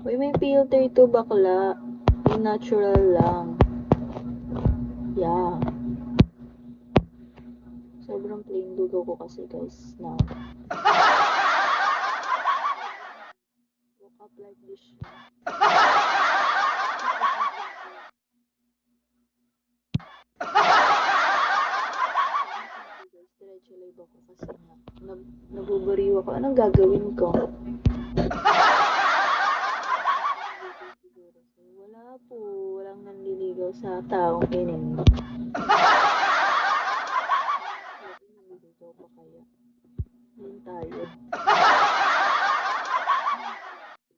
Uy, may filter to bakla. Yung natural lang. Yeah. Sobrang plain lugaw ko kasi guys now. Woke up like this. Diretso live ako kasi nga nabubariw ako. Anong gagawin ko? Wala po. Walang nanliligaw sa taong ining. Nanliligaw pa kaya? Yun tayo.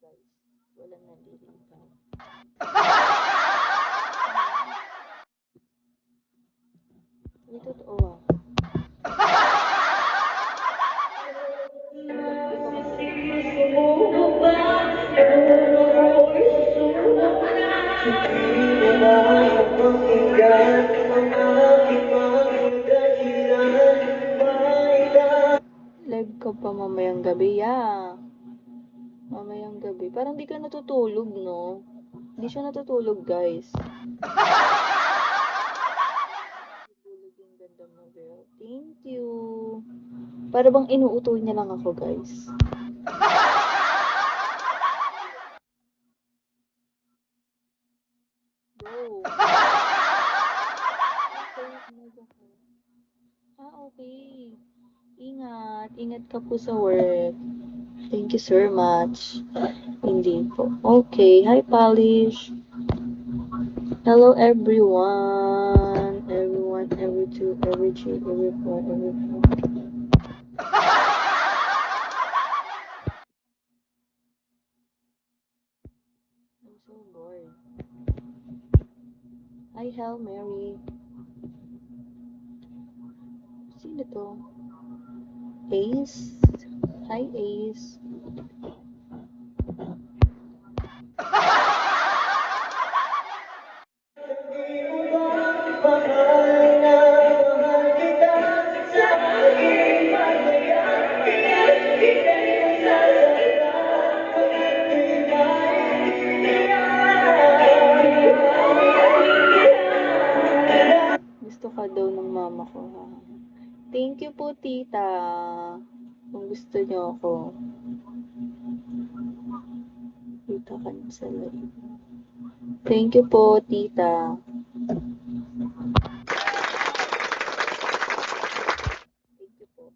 Guys, walang nanliligaw. May totoo ah. Live ka pa mamayang gabi, yeah. Mamayang gabi. Parang di ka natutulog, no? Hindi siya natutulog, guys. Natutulog yung ganda mo, girl. Thank you. Para bang inuutoy niya lang ako, guys. Go. Okay. Ingat. Ingat ka po sa work. Thank you so much. Hindi po. Okay. Hi, Polish. Hello, everyone. Everyone, every two, every three, every four, every five. I'm so bored. Hi, Hail Mary. Sino to? Ace? Hi, Ace. Gusto ka daw ng mama ko, ha? Thank you po, tita. Kung gusto niyo ako. Tita ka na sa live. Thank you po, tita. Thank you po.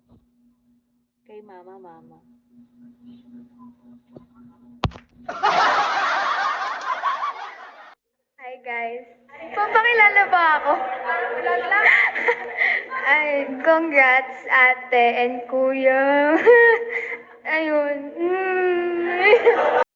Kay mama. Hi guys. Papakilala ba ako? Ay, congrats ate and kuya. Ayun.